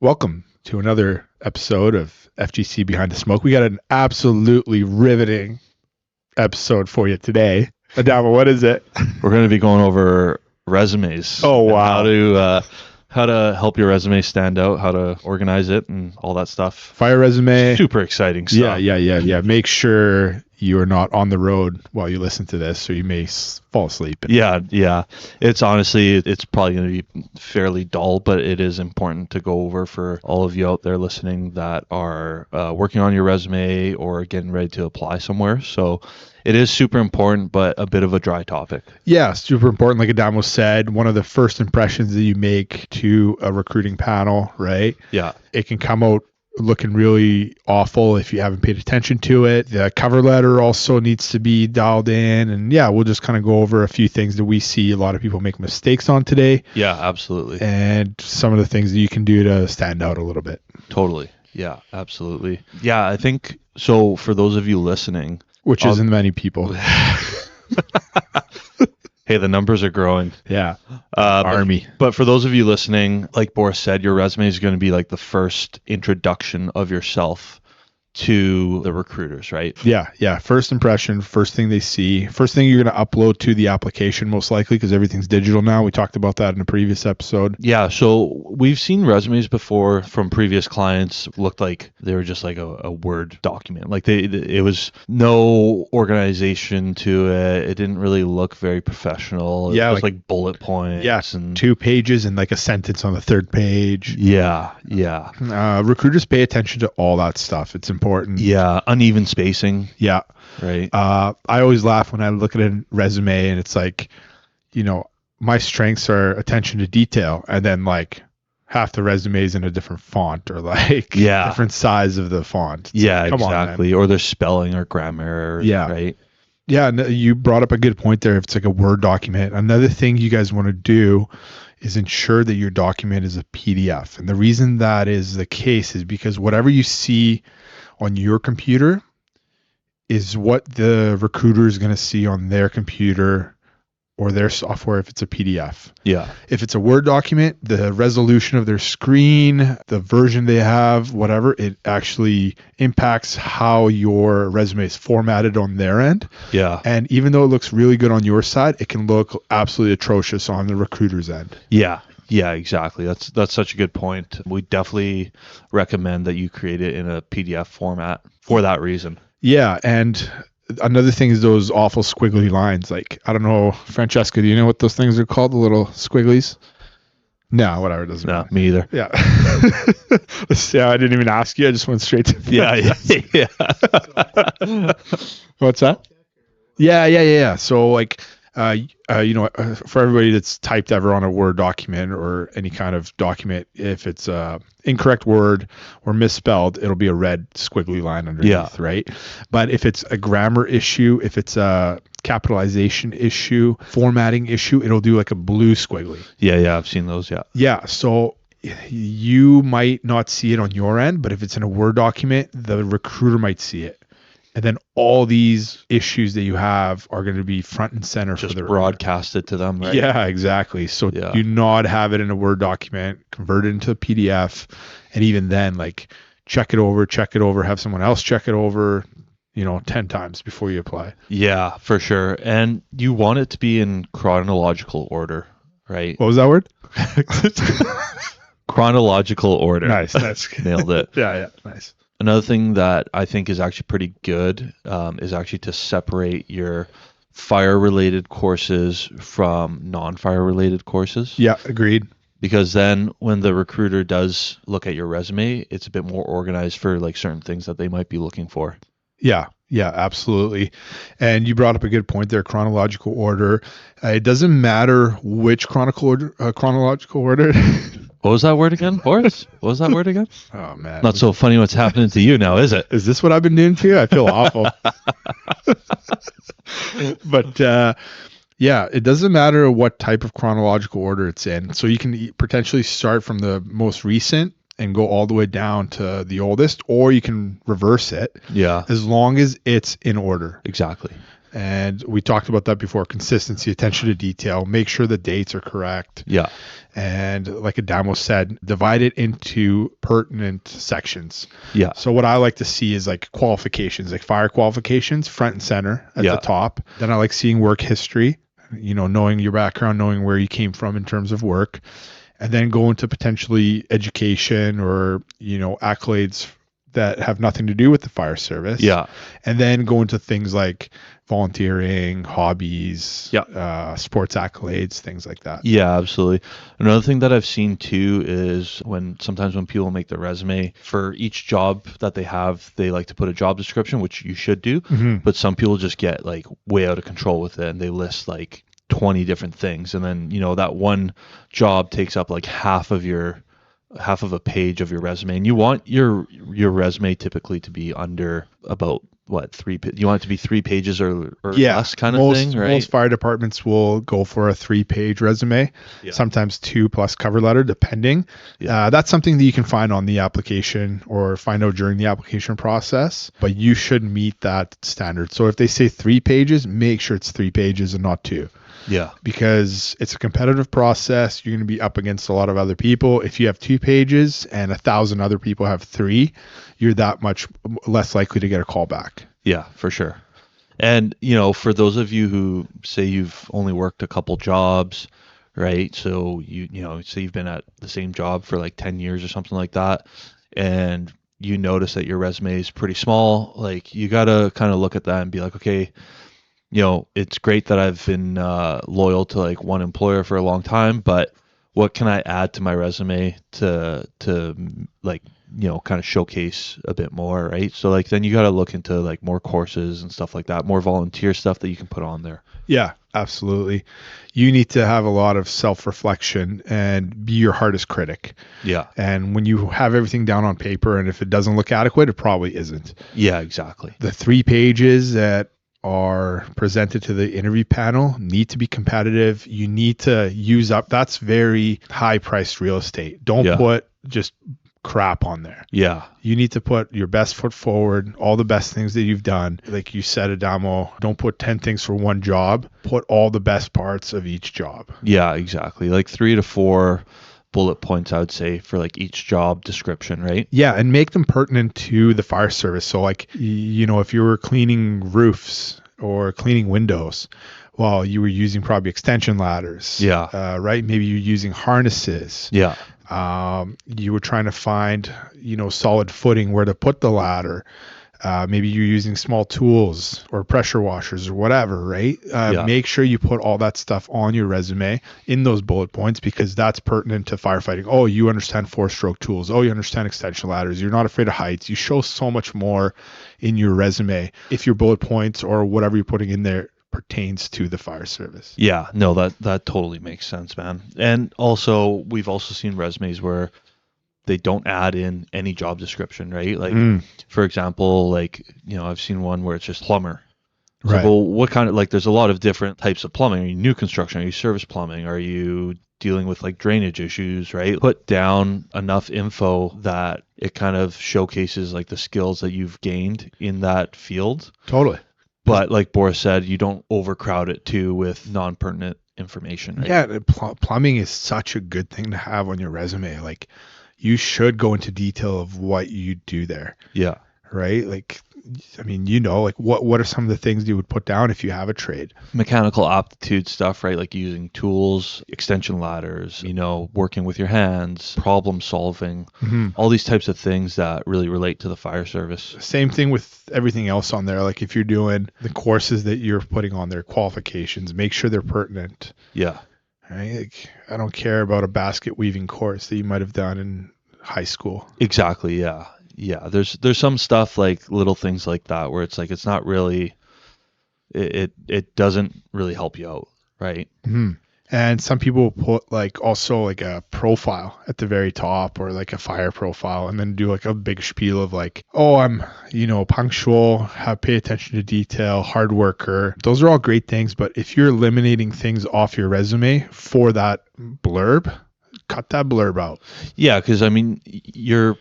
Welcome to another episode of FGC Behind the Smoke. We got an absolutely riveting episode for you today. Adama, what is it? We're going to be going over resumes. Oh, and wow. how to help your resume stand out, how to organize it, and all that stuff. Fire resume. Super exciting stuff. Yeah. Make sure you are not on the road while you listen to this, or you may fall asleep. Yeah. It's probably going to be fairly dull, but it is important to go over for all of you out there listening that are working on your resume or getting ready to apply somewhere. So it is super important, but a bit of a dry topic. Yeah, super important. Like Adamo said, one of the first impressions that you make to a recruiting panel, right? Yeah. It can come out looking really awful if you haven't paid attention to it. The cover letter also needs to be dialed in. And yeah, we'll just kind of go over a few things that we see a lot of people make mistakes on today. Yeah, absolutely. And some of the things that you can do to stand out a little bit. Totally. Yeah, absolutely. Yeah, I think so. For those of you listening, which isn't many people. Hey, the numbers are growing. Yeah. Army. But for those of you listening, like Boris said, your resume is going to be like the first introduction of yourself to the recruiters, right? Yeah. First impression, first thing they see, first thing you're going to upload to the application, most likely, because everything's digital now. We talked about that in a previous episode. Yeah. So we've seen resumes before from previous clients, looked like they were just like a Word document. Like it was no organization to it. It didn't really look very professional. It was like bullet points. Yes. And 2 pages and like a sentence on the third page. Yeah. Recruiters pay attention to all that stuff. It's important. Yeah, uneven spacing. Yeah. Right. I always laugh when I look at a resume and it's like, my strengths are attention to detail, and then like half the resume is in a different font or like different size of the font. It's like, exactly. Or their spelling or grammar. Yeah. Right. Yeah. And you brought up a good point there. If it's like a Word document, another thing you guys want to do is ensure that your document is a PDF. And the reason that is the case is because whatever you see on your computer is what the recruiter is going to see on their computer or their software if it's a PDF. Yeah. If it's a Word document, the resolution of their screen, the version they have, whatever, it actually impacts how your resume is formatted on their end. Yeah. And even though it looks really good on your side, it can look absolutely atrocious on the recruiter's end. Yeah, exactly. That's such a good point. We definitely recommend that you create it in a PDF format for that reason. Yeah, and another thing is those awful squiggly lines. Like, I don't know, Francesca, do you know what those things are called? The little squigglies? No, whatever. Doesn't matter. Me either. Yeah. I didn't even ask you. I just went straight to Yeah. What's that? Yeah. So like, for everybody that's typed ever on a Word document or any kind of document, if it's incorrect word or misspelled, it'll be a red squiggly line underneath, right? But if it's a grammar issue, if it's a capitalization issue, formatting issue, it'll do like a blue squiggly. Yeah, I've seen those, Yeah, so you might not see it on your end, but if it's in a Word document, the recruiter might see it. And then all these issues that you have are going to be front and center just for the broadcasted to them, right? Yeah, exactly. So do not have it in a Word document, convert it into a PDF, and even then, like, check it over, have someone else check it over, 10 times before you apply. Yeah, for sure. And you want it to be in chronological order, right? What was that word? Chronological order. Nice. Nailed it. Yeah, nice. Another thing that I think is actually pretty good is actually to separate your fire-related courses from non-fire-related courses. Yeah, agreed. Because then when the recruiter does look at your resume, it's a bit more organized for like certain things that they might be looking for. Yeah, absolutely. And you brought up a good point there, chronological order. It doesn't matter which chronological order. What was that word again, Boris? What was that word again? Oh, man. Not so funny what's happening to you now, is it? Is this what I've been doing to you? I feel awful. But it doesn't matter what type of chronological order it's in. So you can potentially start from the most recent and go all the way down to the oldest, or you can reverse it. Yeah. As long as it's in order. Exactly. And we talked about that before. Consistency, attention to detail, make sure the dates are correct. Yeah. And like Adamo said, divide it into pertinent sections. Yeah. So what I like to see is like qualifications, like fire qualifications, front and center at the top. Then I like seeing work history, knowing your background, knowing where you came from in terms of work, and then go into potentially education or, accolades that have nothing to do with the fire service. Yeah. And then go into things like volunteering, hobbies, sports accolades, things like that. Yeah, absolutely. Another thing that I've seen too is sometimes when people make their resume, for each job that they have, they like to put a job description, which you should do. Mm-hmm. But some people just get like way out of control with it, and they list like 20 different things. And then, that one job takes up like half of a page of your resume, and you want your resume typically to be under about you want it to be 3 pages or less kind of thing, right? Most fire departments will go for a 3-page resume, sometimes 2 plus cover letter, depending. That's something that you can find on the application or find out during the application process, but you should meet that standard. So if they say 3 pages, make sure it's 3 pages and not 2. Yeah. Because it's a competitive process. You're going to be up against a lot of other people. If you have 2 pages and 1,000 other people have 3, you're that much less likely to get a call back. Yeah, for sure. And, for those of you who say you've only worked a couple jobs, right? So say you've been at the same job for like 10 years or something like that, and you notice that your resume is pretty small, like you got to kind of look at that and be like, okay, it's great that I've been loyal to like one employer for a long time, but what can I add to my resume to like, kind of showcase a bit more, right? So like then you got to look into like more courses and stuff like that, more volunteer stuff that you can put on there. Yeah, absolutely. You need to have a lot of self-reflection and be your hardest critic. Yeah. And when you have everything down on paper and if it doesn't look adequate, it probably isn't. Yeah, exactly. The 3 pages that are presented to the interview panel need to be competitive. You need to use up. That's very high priced real estate. Don't put just crap on there. Yeah. You need to put your best foot forward, all the best things that you've done. Like you said, Adamo, don't put 10 things for one job. Put all the best parts of each job. Yeah, exactly. Like 3 to 4 bullet points, I would say, for like each job description, right? Yeah, and make them pertinent to the fire service. So like, if you were cleaning roofs or cleaning windows, well, you were using probably extension ladders. Yeah. Right? Maybe you're using harnesses. Yeah. You were trying to find, solid footing where to put the ladder. Maybe you're using small tools or pressure washers or whatever, right? Make sure you put all that stuff on your resume in those bullet points because that's pertinent to firefighting. Oh, you understand 4-stroke tools. Oh, you understand extension ladders. You're not afraid of heights. You show so much more in your resume if your bullet points or whatever you're putting in there pertains to the fire service. Yeah, no, that totally makes sense, man. And also, we've also seen resumes where they don't add in any job description, right? Like, for example, like, I've seen one where it's just plumber. It's like, well, what kind of, like, there's a lot of different types of plumbing. Are you new construction? Are you service plumbing? Are you dealing with like drainage issues, right? Put down enough info that it kind of showcases like the skills that you've gained in that field. Totally. But like Boris said, you don't overcrowd it too with non-pertinent information, right? Yeah, plumbing is such a good thing to have on your resume. Like, you should go into detail of what you do there. Yeah. Right? Like, I mean, like what are some of the things you would put down if you have a trade? Mechanical aptitude stuff, right? Like using tools, extension ladders, working with your hands, problem solving, all these types of things that really relate to the fire service. Same thing with everything else on there. Like if you're doing the courses that you're putting on there, qualifications, make sure they're pertinent. Yeah. Right? Like, I don't care about a basket weaving course that you might have done in high school. Exactly. Yeah. Yeah. There's some stuff like little things like that where it's like, it's not really, it doesn't really help you out. Right. Mm-hmm. And some people put like also like a profile at the very top or like a fire profile and then do like a big spiel of like, oh, I'm, punctual, pay attention to detail, hard worker. Those are all great things. But if you're eliminating things off your resume for that blurb, cut that blurb out. Yeah. Because I mean, you're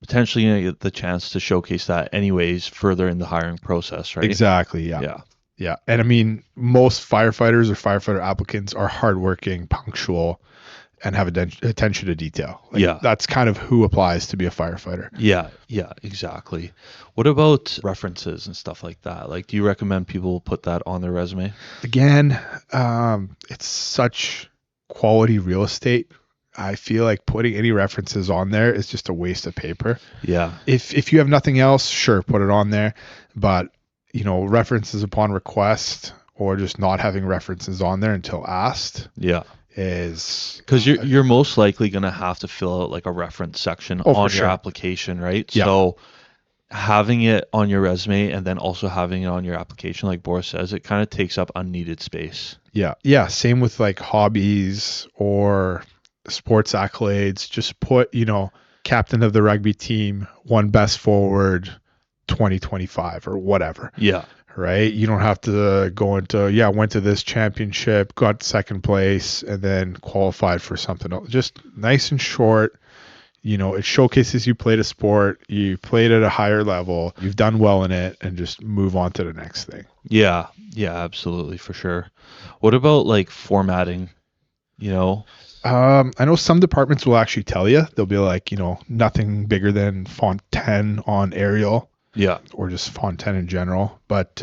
potentially going to get the chance to showcase that anyways further in the hiring process, right? Exactly. Yeah. Yeah. Yeah. And I mean, most firefighters or firefighter applicants are hardworking, punctual, and have attention to detail. Like Yeah. that's kind of who applies to be a firefighter. Yeah, yeah, exactly. What about references and stuff like that? Like, do you recommend people put that on their resume? Again, it's such quality real estate. I feel like putting any references on there is just a waste of paper. Yeah, If you have nothing else, sure, put it on there. But references upon request or just not having references on there until asked yeah. is Because you're most likely going to have to fill out like a reference section oh, for on your sure. application, right? Yeah. So having it on your resume and then also having it on your application, like Boris says, it kind of takes up unneeded space. Yeah. Yeah. Same with like hobbies or sports accolades. Just put, captain of the rugby team, won best forward 2025 or whatever. Yeah, Right. You don't have to go into, yeah, went to this championship, got second place, and then qualified for something else. Just nice and short. It showcases you played a sport, you played at a higher level, you've done well in it, and just move on to the next thing. yeah, yeah, absolutely, for sure. What about like formatting? You know, I know some departments will actually tell you. They'll be like, nothing bigger than font 10 on Arial yeah, or just font 10 in general. But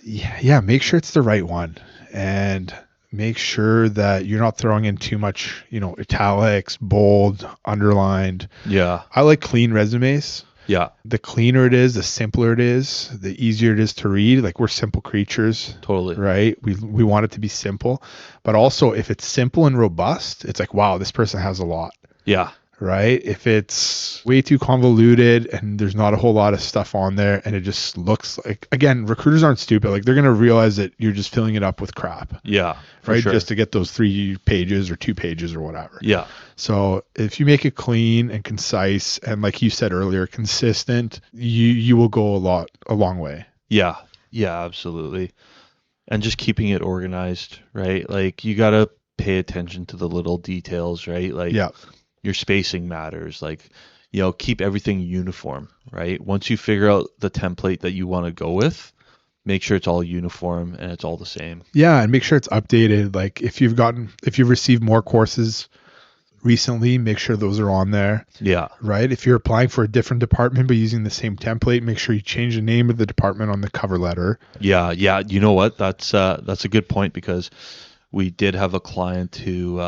yeah, make sure it's the right one and make sure that you're not throwing in too much, italics, bold, underlined. yeah, I like clean resumes. yeah, The cleaner it is, the simpler it is, the easier it is to read. Like we're simple creatures, totally. right? We want it to be simple, but also if it's simple and robust, it's like, wow, this person has a lot, Yeah, right? If it's way too convoluted and there's not a whole lot of stuff on there and it just looks like, again, recruiters aren't stupid. Like they're going to realize that you're just filling it up with crap, yeah, for right? sure. Just to get those 3 pages or 2 pages or whatever. Yeah, So if you make it clean and concise and like you said earlier, consistent, you will go a long way. yeah, yeah, absolutely. And just keeping it organized, right? Like you got to pay attention to the little details, right? Like Yeah. your spacing matters. Like, keep everything uniform, right? Once you figure out the template that you want to go with, make sure it's all uniform and it's all the same. Yeah, and make sure it's updated. Like if you've received more courses recently, make sure those are on there, Yeah. right? If you're applying for a different department but using the same template, make sure you change the name of the department on the cover letter. Yeah. Yeah. You know what? That's a good point because we did have a client who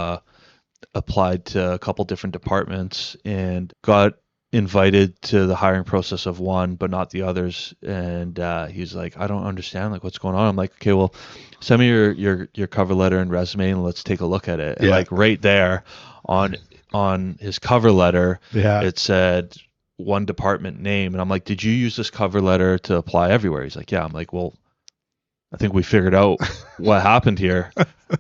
applied to a couple different departments and got invited to the hiring process of one but not the others, and he's like, I don't understand, like, what's going on. I'm like, okay, well, send me your cover letter and resume and let's take a look at it. And Yeah. like right there on his cover letter, Yeah. it said one department name, and I'm like, did you use this cover letter to apply everywhere? He's like, yeah. I'm like, well, I think we figured out what happened here,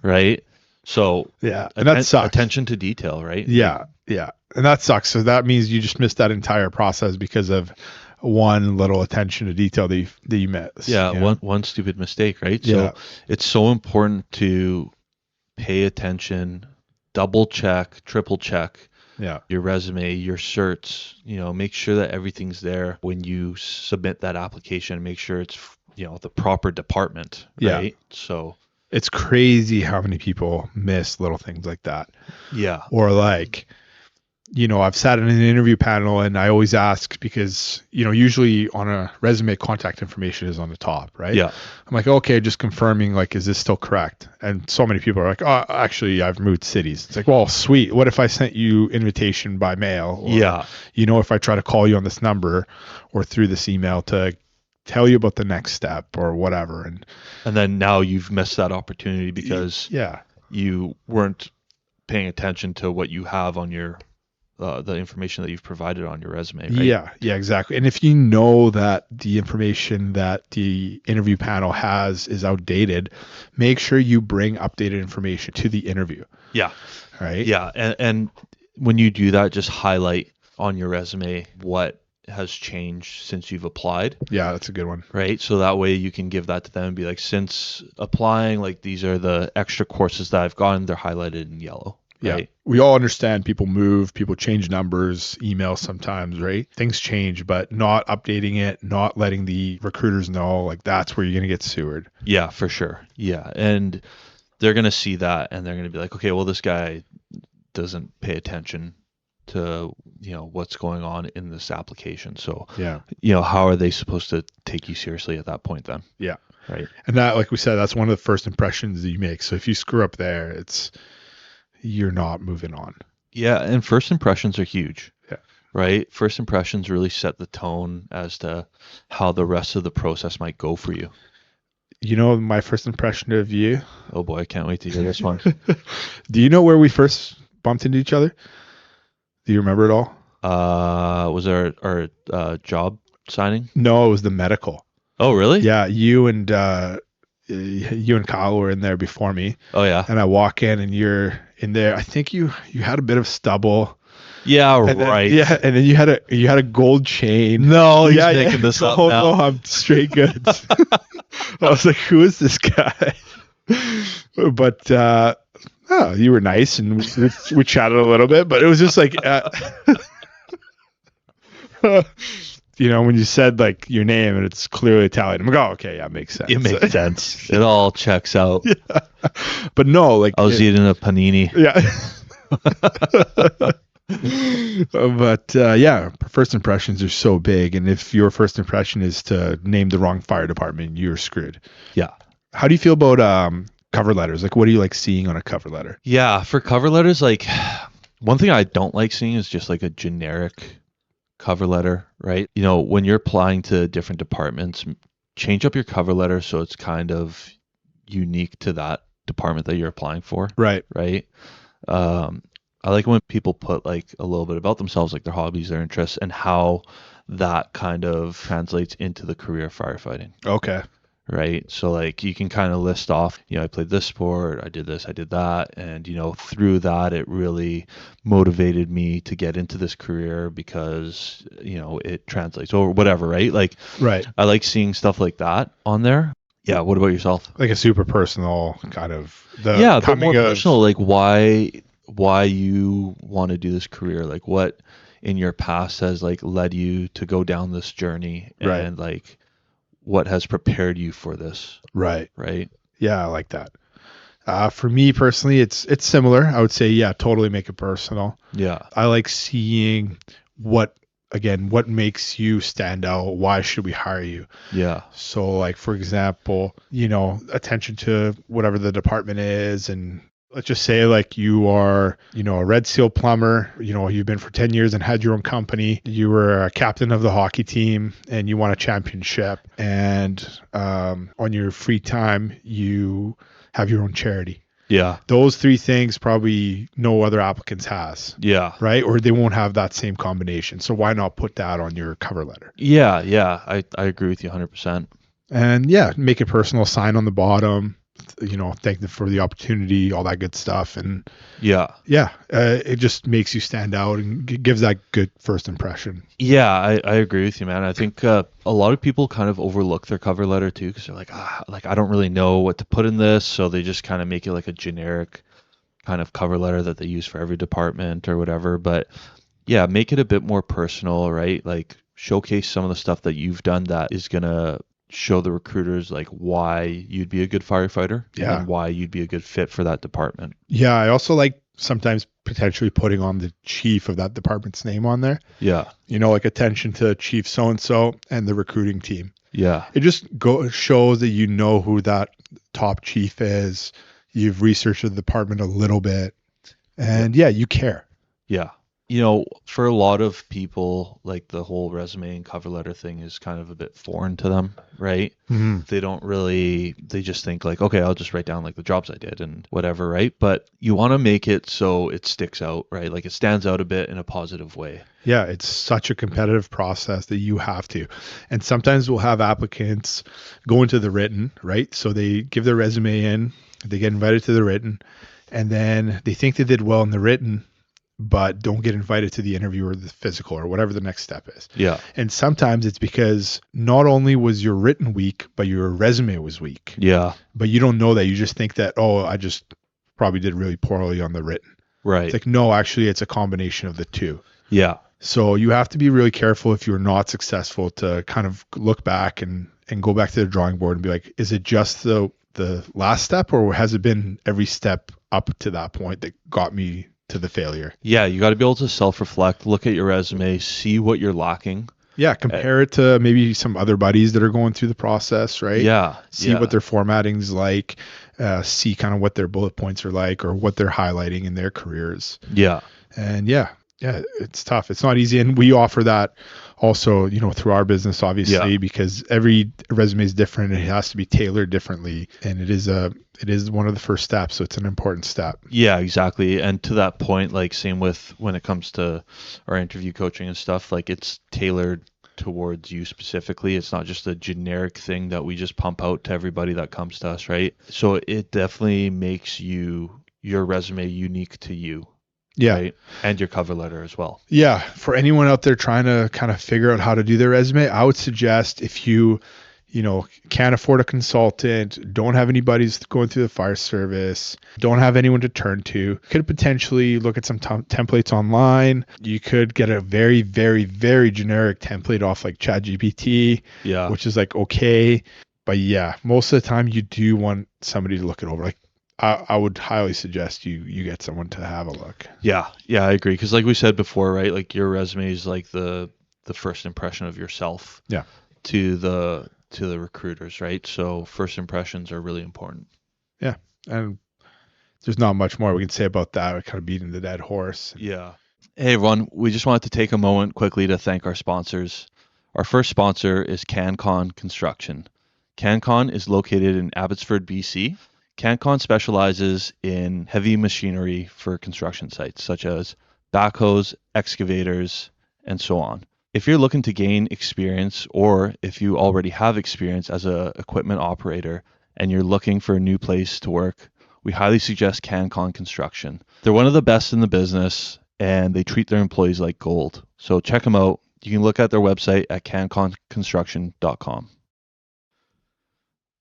right? So Yeah. And that sucks. attention to detail, right? Yeah. Yeah. And that sucks. So that means you just missed that entire process because of one little attention to detail that you missed. Yeah, you know? one stupid mistake, right? Yeah. So it's so important to pay attention, double check, triple check Yeah. your resume, your certs, make sure that everything's there when you submit that application. Make sure it's, the proper department, Yeah. right? So It's crazy how many people miss little things like that. yeah, Or like, I've sat in an interview panel and I always ask because, usually on a resume, contact information is on the top, right? yeah, I'm like, okay, just confirming, like, is this still correct? And so many people are like, oh, actually, I've moved cities. It's like, well, sweet. What if I sent you invitation by mail? Or, yeah, if I try to call you on this number or through this email to tell you about the next step or whatever. and then now you've missed that opportunity because Yeah. you weren't paying attention to what you have on your the information that you've provided on your resume, right? Yeah, exactly. And if you know that the information that the interview panel has is outdated, make sure you bring updated information to the interview. Yeah. Right? Yeah, and when you do that, just highlight on your resume what has changed since you've applied, Yeah, that's a good one. right? So that way you can give that to them and be like, since applying, like, these are the extra courses that I've gotten, they're highlighted in yellow. Yeah. right? We all understand people move, people change numbers, emails sometimes, right? Things change, but not updating it, not letting the recruiters know, like that's where you're going to get sewered. Yeah, for sure. Yeah. And they're going to see that and they're going to be like, okay, well, this guy doesn't pay attention to, what's going on in this application. So, Yeah. how are they supposed to take you seriously at that point then? Yeah. Right. And that, like we said, that's one of the first impressions that you make. So if you screw up there, you're not moving on. Yeah. And first impressions are huge. Yeah. Right. First impressions really set the tone as to how the rest of the process might go for you. My first impression of you. Oh boy, I can't wait to hear this one. Do you know where we first bumped into each other? Do you remember it all? Was there our job signing? No, it was the medical. Oh, really? Yeah, you and Kyle were in there before me. Oh, yeah. And I walk in and you're in there. I think you had a bit of stubble. Yeah, And then, right. yeah, and then you had a gold chain. No, he's making this up now. No, I'm straight goods. I was like, who is this guy? But you were nice and we chatted a little bit, but it was just like when you said like your name and it's clearly Italian, I'm like, oh, okay, yeah, it makes sense. It makes sense. It all checks out. Yeah. But no, like I was eating a panini. Yeah. But first impressions are so big, and if your first impression is to name the wrong fire department, you're screwed. Yeah. How do you feel about cover letters? Like, what do you like seeing on a cover letter? Yeah, for cover letters, like one thing I don't like seeing is just like a generic cover letter, right? When you're applying to different departments, change up your cover letter so it's kind of unique to that department that you're applying for. Right. Right. I like when people put like a little bit about themselves, like their hobbies, their interests, and how that kind of translates into the career of firefighting. Okay. Right. So like you can kind of list off, I played this sport, I did this, I did that. And, through that, it really motivated me to get into this career because, it translates or whatever. Right. Like, right. I like seeing stuff like that on there. Yeah. What about yourself? Like a super personal kind of but more personal, like why you want to do this career, like what in your past has like led you to go down this journey and like what has prepared you for this. Right. Yeah, I like that. For me personally, it's similar. I would say, yeah, totally make it personal. Yeah. I like seeing what makes you stand out. Why should we hire you? Yeah. So like, for example, attention to whatever the department is, and let's just say like you are, a Red Seal plumber, you've been for 10 years and had your own company. You were a captain of the hockey team and you won a championship. And on your free time, you have your own charity. Yeah. Those three things probably no other applicants has. Yeah. Right. Or they won't have that same combination. So why not put that on your cover letter? Yeah. Yeah. I agree with you 100%. And yeah, make it personal, sign on the bottom. Thank them for the opportunity, all that good stuff. And it just makes you stand out and gives that good first impression. Yeah, I agree with you, man. I think a lot of people kind of overlook their cover letter too, because they're like, I don't really know what to put in this. So they just kind of make it like a generic kind of cover letter that they use for every department or whatever. But yeah, make it a bit more personal, right? Like showcase some of the stuff that you've done that is going to show the recruiters like why you'd be a good firefighter and why you'd be a good fit for that department. Yeah, I also like sometimes potentially putting on the chief of that department's name on there. Yeah. Like attention to chief so-and-so and the recruiting team. Yeah. It just shows that you know who that top chief is. You've researched the department a little bit and you care. Yeah. For a lot of people, like the whole resume and cover letter thing is kind of a bit foreign to them, right? Mm-hmm. They just think like, okay, I'll just write down like the jobs I did and whatever, right? But you want to make it so it sticks out, right? Like it stands out a bit in a positive way. Yeah, it's such a competitive process that you have to. And sometimes we'll have applicants go into the written, right? So they give their resume in, they get invited to the written, and then they think they did well in the written, but don't get invited to the interview or the physical or whatever the next step is. Yeah. And sometimes it's because not only was your written weak, but your resume was weak. Yeah. But you don't know that. You just think that, I just probably did really poorly on the written. Right. It's like, no, actually, it's a combination of the two. Yeah. So you have to be really careful if you're not successful to kind of look back and go back to the drawing board and be like, is it just the last step, or has it been every step up to that point that got me to the failure? Yeah, you got to be able to self-reflect, look at your resume, see what you're lacking. Yeah, compare it to maybe some other buddies that are going through the process, right? Yeah. See what their formatting's like, see kind of what their bullet points are like, or what they're highlighting in their careers. Yeah. And yeah, it's tough. It's not easy. And we offer that also, through our business, obviously, because every resume is different. It has to be tailored differently. And it is one of the first steps. So it's an important step. Yeah, exactly. And to that point, like same with when it comes to our interview coaching and stuff, like it's tailored towards you specifically. It's not just a generic thing that we just pump out to everybody that comes to us, right? So it definitely makes your resume unique to you. Yeah. Right? And your cover letter as well. Yeah. For anyone out there trying to kind of figure out how to do their resume, I would suggest, if you can't afford a consultant, don't have anybody going through the fire service, don't have anyone to turn to, could potentially look at some templates online. You could get a very, very, very generic template off like ChatGPT, which is like, okay. But yeah, most of the time you do want somebody to look it over. Like, I would highly suggest you get someone to have a look. Yeah, I agree. Because like we said before, right? Like your resume is like the first impression of yourself. Yeah. To the recruiters, right? So first impressions are really important. Yeah, and there's not much more we can say about that. We're kind of beating the dead horse. Yeah. Hey everyone, we just wanted to take a moment quickly to thank our sponsors. Our first sponsor is CanCon Construction. CanCon is located in Abbotsford, BC. CanCon specializes in heavy machinery for construction sites, such as backhoes, excavators, and so on. If you're looking to gain experience, or if you already have experience as an equipment operator and you're looking for a new place to work, we highly suggest CanCon Construction. They're one of the best in the business and they treat their employees like gold. So check them out. You can look at their website at canconconstruction.com.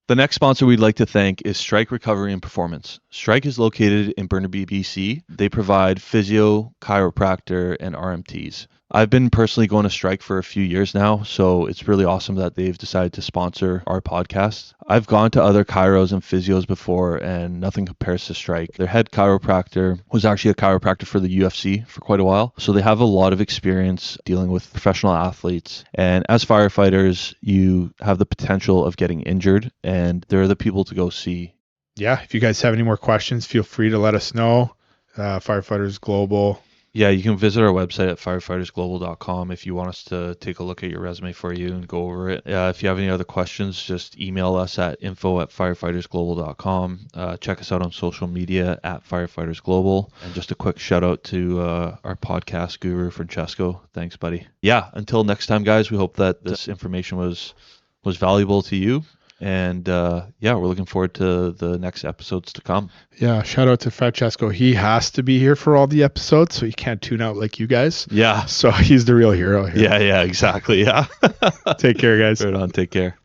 The next sponsor we'd like to thank is Strike Recovery and Performance. Strike is located in Burnaby, BC. They provide physio, chiropractor, and RMTs. I've been personally going to Strike for a few years now, so it's really awesome that they've decided to sponsor our podcast. I've gone to other chiros and physios before, and nothing compares to Strike. Their head chiropractor was actually a chiropractor for the UFC for quite a while, so they have a lot of experience dealing with professional athletes. And as firefighters, you have the potential of getting injured, and they're the people to go see. Yeah, if you guys have any more questions, feel free to let us know. Firefighters Global. Yeah, you can visit our website at firefightersglobal.com if you want us to take a look at your resume for you and go over it. If you have any other questions, just email us at info@firefightersglobal.com. Check us out on social media at firefightersglobal. And just a quick shout out to our podcast guru, Francesco. Thanks, buddy. Yeah, until next time, guys, we hope that this information was valuable to you. And we're looking forward to the next episodes to come. Yeah, shout out to Francesco. He has to be here for all the episodes, so he can't tune out like you guys. Yeah. So he's the real hero here. Yeah, exactly. Yeah. Take care, guys. Right on. Take care.